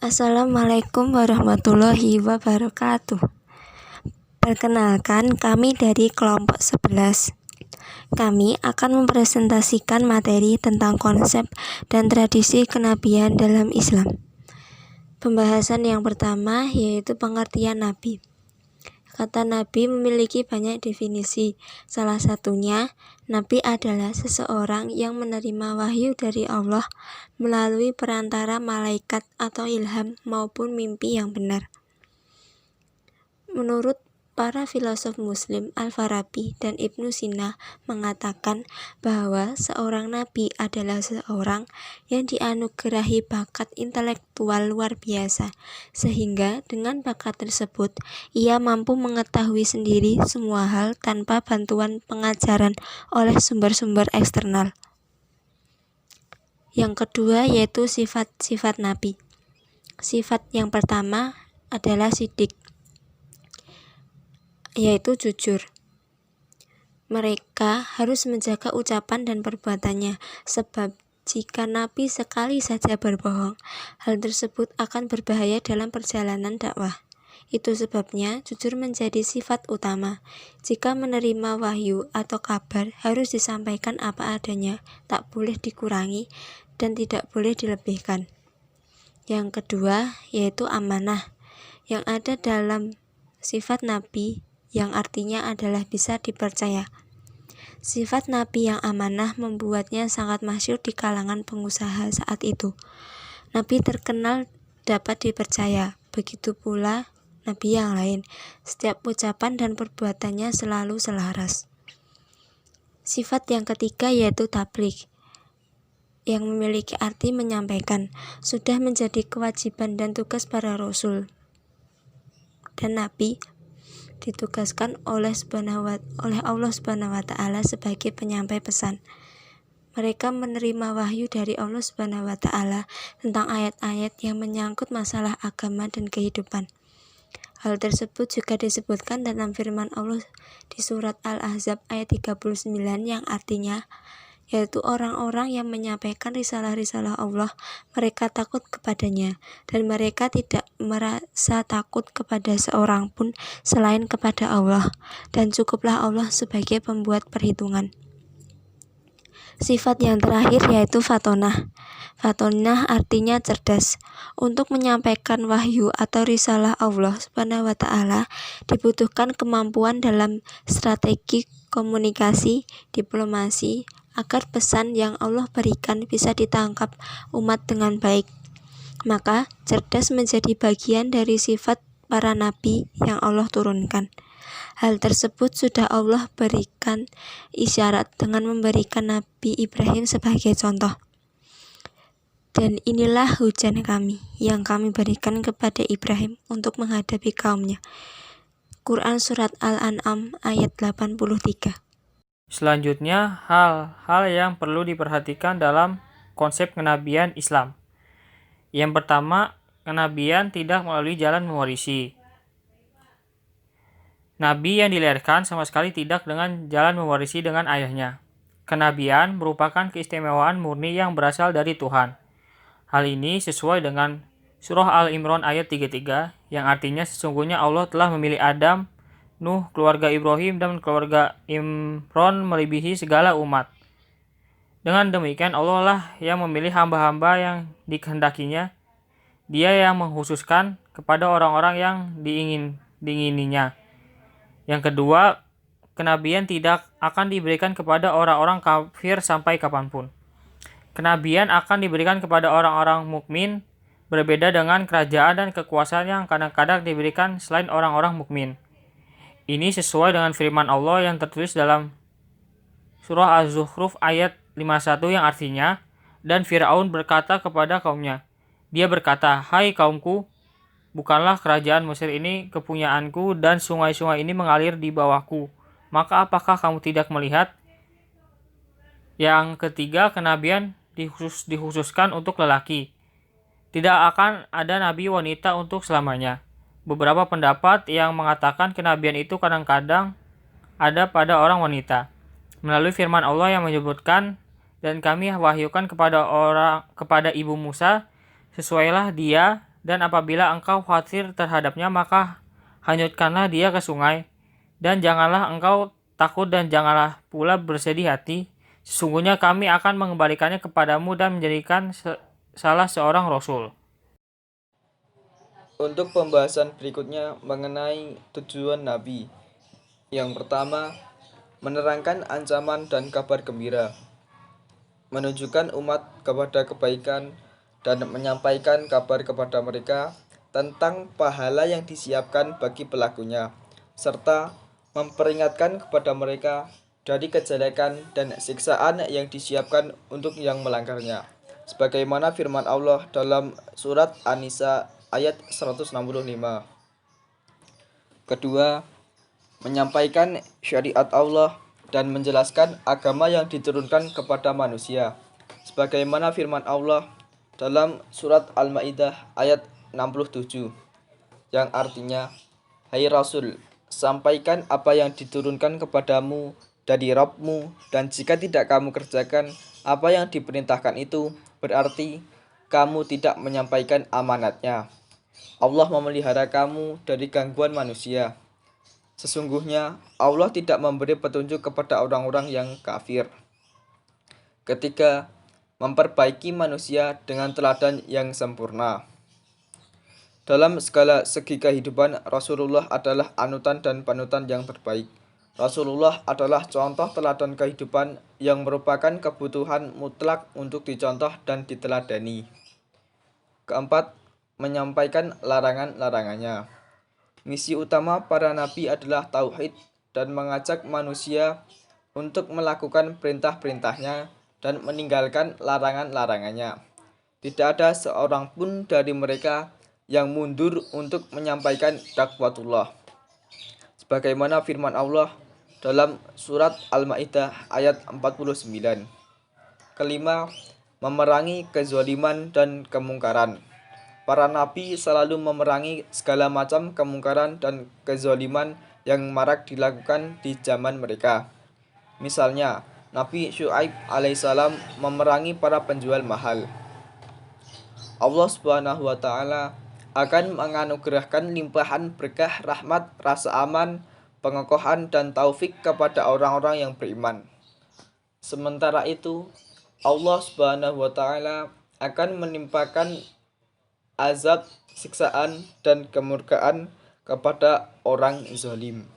Assalamualaikum warahmatullahi wabarakatuh. Perkenalkan, kami dari kelompok 11. Kami akan mempresentasikan materi tentang konsep dan tradisi kenabian dalam Islam. Pembahasan yang pertama yaitu pengertian nabi. Kata nabi memiliki banyak definisi. Salah satunya, nabi adalah seseorang yang menerima wahyu dari Allah melalui perantara malaikat atau ilham maupun mimpi yang benar. Menurut para filosof Muslim Al-Farabi dan Ibnu Sina mengatakan bahwa seorang nabi adalah seorang yang dianugerahi bakat intelektual luar biasa, sehingga dengan bakat tersebut ia mampu mengetahui sendiri semua hal tanpa bantuan pengajaran oleh sumber-sumber eksternal. Yang kedua yaitu sifat-sifat nabi. Sifat yang pertama adalah sidik, yaitu jujur. Mereka harus menjaga ucapan dan perbuatannya, sebab jika nabi sekali saja berbohong, hal tersebut akan berbahaya dalam perjalanan dakwah. Itu sebabnya jujur menjadi sifat utama. Jika menerima wahyu atau kabar, harus disampaikan apa adanya, tak boleh dikurangi dan tidak boleh dilebihkan. Yang kedua yaitu amanah, yang ada dalam sifat nabi yang artinya adalah bisa dipercaya. Sifat nabi yang amanah membuatnya sangat masyhur di kalangan pengusaha saat itu. Nabi terkenal dapat dipercaya, begitu pula nabi yang lain. Setiap ucapan dan perbuatannya selalu selaras. Sifat yang ketiga yaitu tabligh, yang memiliki arti menyampaikan, sudah menjadi kewajiban dan tugas para rasul dan nabi ditugaskan oleh Allah Subhanahu wa Ta'ala sebagai penyampai pesan. Mereka menerima wahyu dari Allah Subhanahu wa Ta'ala tentang ayat-ayat yang menyangkut masalah agama dan kehidupan. Hal tersebut juga disebutkan dalam firman Allah di surat Al-Ahzab ayat 39 yang artinya yaitu orang-orang yang menyampaikan risalah-risalah Allah, mereka takut kepadanya, dan mereka tidak merasa takut kepada seorang pun selain kepada Allah, dan cukuplah Allah sebagai pembuat perhitungan. Sifat yang terakhir yaitu fatonah. Fatonah artinya cerdas. Untuk menyampaikan wahyu atau risalah Allah Subhanahu wa Ta'ala dibutuhkan kemampuan dalam strategi komunikasi, diplomasi, agar pesan yang Allah berikan bisa ditangkap umat dengan baik. Maka cerdas menjadi bagian dari sifat para nabi yang Allah turunkan. Hal tersebut sudah Allah berikan isyarat dengan memberikan Nabi Ibrahim sebagai contoh. Dan inilah hujan kami yang kami berikan kepada Ibrahim untuk menghadapi kaumnya. Quran Surat Al-An'am ayat 83. Selanjutnya, hal-hal yang perlu diperhatikan dalam konsep kenabian Islam. Yang pertama, kenabian tidak melalui jalan mewarisi. Nabi yang dilahirkan sama sekali tidak dengan jalan mewarisi dengan ayahnya. Kenabian merupakan keistimewaan murni yang berasal dari Tuhan. Hal ini sesuai dengan surah Al-Imran ayat 33 yang artinya sesungguhnya Allah telah memilih Adam, Nuh, keluarga Ibrahim, dan keluarga Imran melebihi segala umat. Dengan demikian Allah lah yang memilih hamba-hamba yang dikehendakinya. Dia yang mengkhususkan kepada orang-orang yang diingininya. Yang kedua, kenabian tidak akan diberikan kepada orang-orang kafir sampai kapanpun. Kenabian akan diberikan kepada orang-orang mukmin, berbeda dengan kerajaan dan kekuasaan yang kadang-kadang diberikan selain orang-orang mukmin. Ini sesuai dengan firman Allah yang tertulis dalam surah Az-Zukhruf ayat 51 yang artinya, dan Fir'aun berkata kepada kaumnya, dia berkata, hai kaumku, bukanlah kerajaan Mesir ini kepunyaanku dan sungai-sungai ini mengalir di bawahku. Maka apakah kamu tidak melihat? Yang ketiga, kenabian dikhususkan untuk lelaki. Tidak akan ada nabi wanita untuk selamanya. Beberapa pendapat yang mengatakan kenabian itu kadang-kadang ada pada orang wanita. Melalui firman Allah yang menyebutkan, dan kami wahyukan kepada ibu Musa, sesuailah dia dan apabila engkau khawatir terhadapnya, maka hanyutkanlah dia ke sungai. Dan janganlah engkau takut dan janganlah pula bersedih hati. Sesungguhnya kami akan mengembalikannya kepadamu dan menjadikan salah seorang rasul. Untuk pembahasan berikutnya mengenai tujuan Nabi. Yang pertama, menerangkan ancaman dan kabar gembira, menunjukkan umat kepada kebaikan, dan menyampaikan kabar kepada mereka tentang pahala yang disiapkan bagi pelakunya, serta memperingatkan kepada mereka dari kejelekan dan siksaan yang disiapkan untuk yang melanggarnya. Sebagaimana firman Allah dalam surat An-Nisa ayat 165. Kedua, menyampaikan syariat Allah dan menjelaskan agama yang diturunkan kepada manusia. Sebagaimana firman Allah dalam surat Al-Maidah ayat 67, yang artinya, "Hai Rasul, sampaikan apa yang diturunkan kepadamu dari Rabb-mu, dan jika tidak kamu kerjakan apa yang diperintahkan itu, berarti kamu tidak menyampaikan amanatnya. Allah memelihara kamu dari gangguan manusia. Sesungguhnya Allah tidak memberi petunjuk kepada orang-orang yang kafir." Ketiga, memperbaiki manusia dengan teladan yang sempurna. Dalam segala segi kehidupan, Rasulullah adalah anutan dan panutan yang terbaik. Rasulullah adalah contoh teladan kehidupan yang merupakan kebutuhan mutlak untuk dicontoh dan diteladani. Keempat, menyampaikan larangan-larangannya. Misi utama para nabi adalah tauhid dan mengajak manusia untuk melakukan perintah-perintahnya dan meninggalkan larangan-larangannya. Tidak ada seorang pun dari mereka yang mundur untuk menyampaikan dakwatullah. Sebagaimana firman Allah dalam surat Al-Maidah ayat 49. Kelima, memerangi kezaliman dan kemungkaran. Para nabi selalu memerangi segala macam kemungkaran dan kezaliman yang marak dilakukan di zaman mereka. Misalnya, Nabi Syuaib alaihissalam memerangi para penjual mahal. Allah Subhanahu wa taala akan menganugerahkan limpahan berkah, rahmat, rasa aman, pengokohan, dan taufik kepada orang-orang yang beriman. Sementara itu, Allah Subhanahu wa taala akan menimpakan azab, siksaan, dan kemurkaan kepada orang zalim.